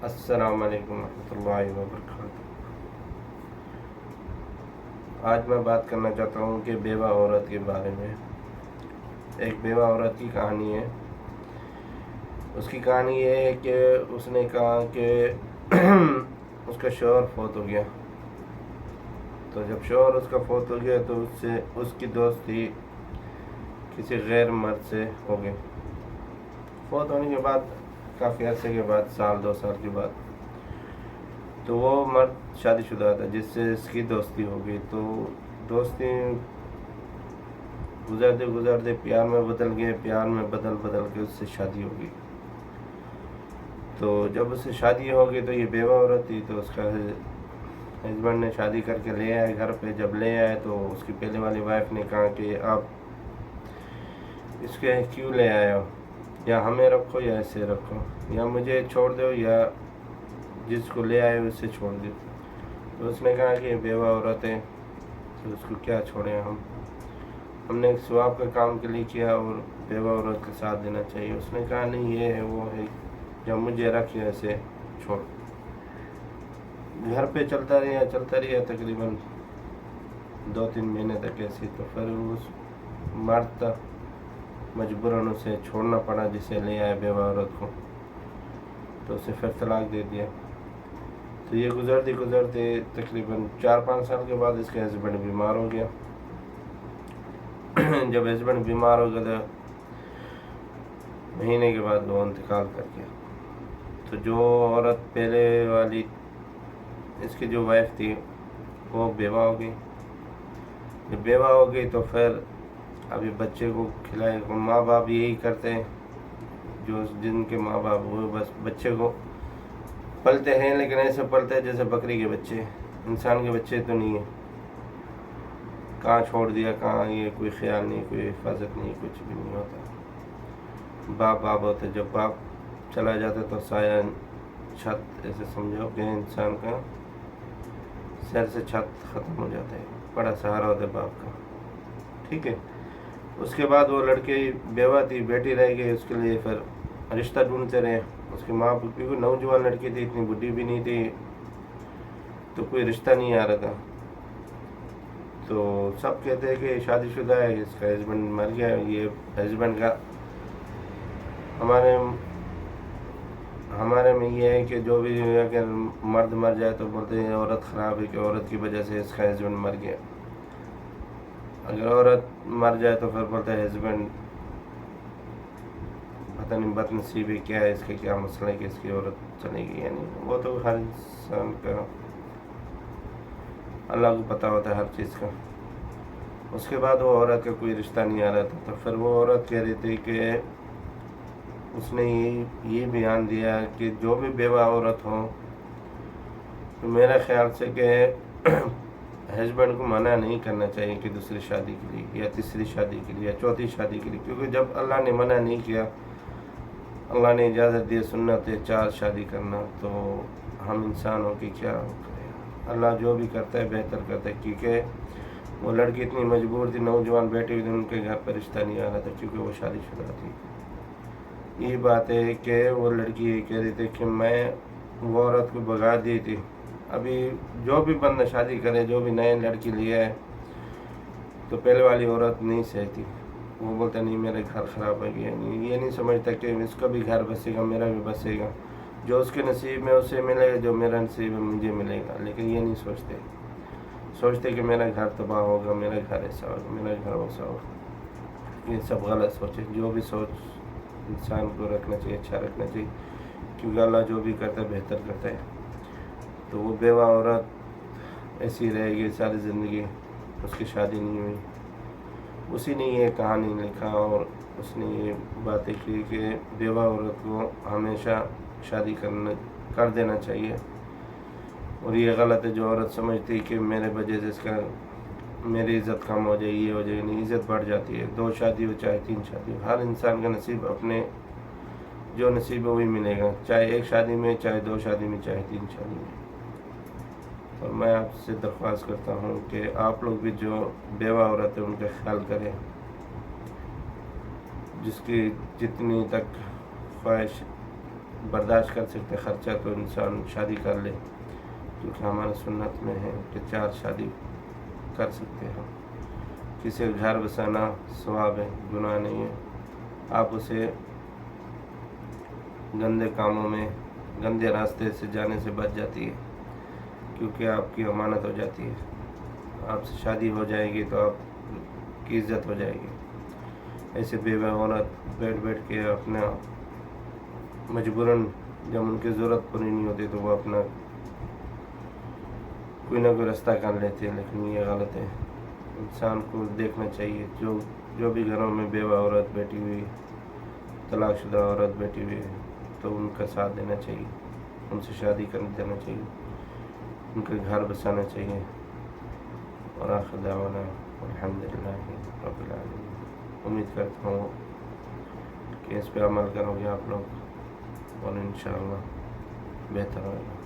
السلام علیکم ورحمۃ اللہ وبرکاتہ۔ آج میں بات کرنا چاہتا ہوں کہ بیوہ عورت کے بارے میں۔ ایک بیوہ عورت کی کہانی ہے۔ اس کی کہانی یہ ہے کہ اس نے کہا کہ اس کا شوہر فوت ہو گیا۔ تو جب شوہر اس کا فوت ہو گیا تو اس کی دوستی کسی غیر مرد سے ہو گئی۔ فوت ہونے کے بعد کافی عرصے کے بعد، سال 2 سال کے بعد، تو وہ مرد شادی شدہ تھا جس سے اس کی دوستی ہو گئی۔ تو دوستی گزرتے گزرتے پیار میں بدل گئے، پیار میں بدل کے اس سے شادی ہو گئی۔ تو جب اس سے شادی ہو گئی تو یہ بیوہ عورت تھی، تو اس کا ہسبینڈ نے شادی کر کے لے آئے گھر پہ۔ جب لے آئے تو اس کی پہلے والی وائف نے کہا کہ آپ اس کے کیوں لے آئے ہو، یا ہمیں رکھو یا اسے رکھو، یا مجھے چھوڑ دو یا جس کو لے آئے اسے چھوڑ دو۔ تو اس نے کہا کہ یہ بیوہ عورت ہے تو اس کو کیا چھوڑیں ہم نے ایک ثواب کا کام کے لیے کیا اور بیوہ عورت کا ساتھ دینا چاہیے۔ اس نے کہا نہیں، یہ ہے وہ ہے، جب مجھے رکھے اسے چھوڑ۔ گھر پہ چلتا رہا تقریباً 2-3 مہینے تک ایسی۔ تو پھر اس مرد تھا، مجبوراً اسے چھوڑنا پڑا جسے لے آئے بیوہ عورت کو، تو اسے پھر طلاق دے دیا۔ تو یہ گزرتے تقریباً 4-5 سال کے بعد اس کا ہسبینڈ بیمار ہو گیا۔ جب ہسبینڈ بیمار ہو گیا تو مہینے کے بعد وہ انتقال کر گیا۔ تو جو عورت پہلے والی اس کی جو وائف تھی وہ بیوہ ہو گئی۔ جب بیوہ ہو گئی تو پھر ابھی بچے کو کھلائے، ماں باپ یہی کرتے ہیں، جو جن کے ماں باپ وہ بس بچے کو پلتے ہیں، لیکن ایسے پلتے ہیں جیسے بکری کے بچے، انسان کے بچے تو نہیں ہیں۔ کہاں چھوڑ دیا، کہاں، یہ کوئی خیال نہیں، کوئی حفاظت نہیں، کچھ بھی نہیں ہوتا۔ باپ ہوتے، جب باپ چلا جاتا تو سایہ چھت، ایسے سمجھو کہ انسان کا سر سے چھت ختم ہو جاتا ہے، بڑا سہارا ہوتا ہے باپ کا، ٹھیک ہے۔ اس کے بعد وہ لڑکی بیوہ تھی، بیٹی رہ گئی، اس کے لیے پھر رشتہ ڈھونڈتے رہے۔ اس کی ماں، کیونکہ نوجوان لڑکی تھی، اتنی بڈھی بھی نہیں تھی، تو کوئی رشتہ نہیں آ رہا تھا۔ تو سب کہتے ہیں کہ شادی شدہ ہے، اس کا ہسبینڈ مر گیا۔ یہ ہسبینڈ کا ہمارے میں یہ ہے کہ جو بھی اگر مرد مر جائے تو بولتے ہیں عورت خراب ہے، کہ عورت کی وجہ سے اس کا ہسبینڈ مر گیا۔ اگر عورت مر جائے تو پھر بولتا ہے ہسبینڈ پتہ نہیں بد نصیبی کیا ہے، اس کا کیا مسئلہ ہے کہ اس کی عورت چلے گئی۔ یعنی وہ تو ہر انسان کا اللہ کو پتہ ہوتا ہے ہر چیز کا۔ اس کے بعد وہ عورت کا کوئی رشتہ نہیں آ رہا تھا، تو پھر وہ عورت کہہ رہی تھی کہ اس نے یہ بیان دیا کہ جو بھی بیوہ عورت ہو تو میرا خیال سے کہ ہسبینڈ کو منع نہیں کرنا چاہیے کہ دوسری شادی کے لیے یا تیسری شادی کے لیے یا چوتھی شادی کے لیے، کیونکہ جب اللہ نے منع نہیں کیا، اللہ نے اجازت دی سنت ہے 4 شادی کرنا، تو ہم انسان ہو کے کیا کریں۔ اللہ جو بھی کرتا ہے بہتر کرتا ہے، کیونکہ وہ لڑکی اتنی مجبور تھی، نوجوان بیٹی ہوئی تھی، ان کے گھر پر رشتہ نہیں آ رہا تھا کیونکہ وہ شادی شدہ تھی۔ یہ بات ہے کہ وہ لڑکی یہ کہہ رہی تھی کہ میں وہ عورت کو بھگا دی تھی۔ ابھی جو بھی بندہ شادی کرے، جو بھی نئے لڑکی لیا ہے، تو پہلے والی عورت نہیں سہتی، وہ بولتا نہیں میرا گھر خراب ہو گیا۔ یہ نہیں سمجھتا کہ اس کا بھی گھر بسے گا، میرا بھی بسے گا، جو اس کے نصیب میں اسے ملے گا، جو میرا نصیب میں مجھے ملے گا۔ لیکن یہ نہیں سوچتے کہ میرا گھر تباہ ہوگا، میرا گھر ایسا ہوگا، میرا گھر ویسا ہوگا۔ یہ سب غلط سوچے۔ جو بھی سوچ انسان کو رکھنا چاہیے، اچھا رکھنا چاہیے، کیونکہ اللہ جو بھی کرتا ہے بہتر کرتا ہے۔ تو وہ بیوہ عورت ایسی رہے گی ساری زندگی، اس کی شادی نہیں ہوئی۔ اسی نے یہ کہانی لکھا اور اس نے یہ باتیں کی کہ بیوہ عورت کو ہمیشہ شادی کر دینا چاہیے۔ اور یہ غلط ہے جو عورت سمجھتی کہ میرے وجہ سے اس کا میری عزت کم ہو جائے، یہ ہو جائے۔ نہیں، عزت بڑھ جاتی ہے، 2 شادی ہو چاہے 3 شادی ہو، ہر انسان کا نصیب اپنے جو نصیب ہے وہی ملے گا، چاہے 1 شادی میں، چاہے 2 شادی میں، چاہے 3 شادی میں۔ اور میں آپ سے درخواست کرتا ہوں کہ آپ لوگ بھی جو بیوہ عورت ہے ان کا خیال کریں، جس کی جتنی تک خواہش برداشت کر سکتے خرچہ تو انسان شادی کر لے، کیونکہ ہمارے سنت میں ہے کہ 4 شادی کر سکتے ہیں. کسی کا گھر بسانا ثواب ہے، گناہ نہیں ہے. آپ اسے گندے کاموں میں، گندے راستے سے جانے سے بچ جاتی ہے، کیونکہ آپ کی امانت ہو جاتی ہے. آپ سے شادی ہو جائے گی تو آپ کی عزت ہو جائے گی. ایسے بیوہ عورت بیٹھ کے اپنا مجبوراً جب ان کی ضرورت پوری نہیں ہوتی تو وہ اپنا کوئی نہ کوئی راستہ کر لیتے ہیں، لیکن یہ غلط ہے. انسان کو دیکھنا چاہیے جو بھی گھروں میں بیوہ عورت بیٹھی ہوئی، طلاق شدہ عورت بیٹھی ہوئی ہے، تو ان کا ساتھ دینا چاہیے، ان سے شادی کر دینا چاہیے، ان کا گھر بسانا چاہیے. اور آخر دعوانا الحمدللہ رب العالمین. امید کرتا ہوں کہ اس پہ عمل کرو گے آپ لوگ، اور انشاءاللہ بہتر ہوگا.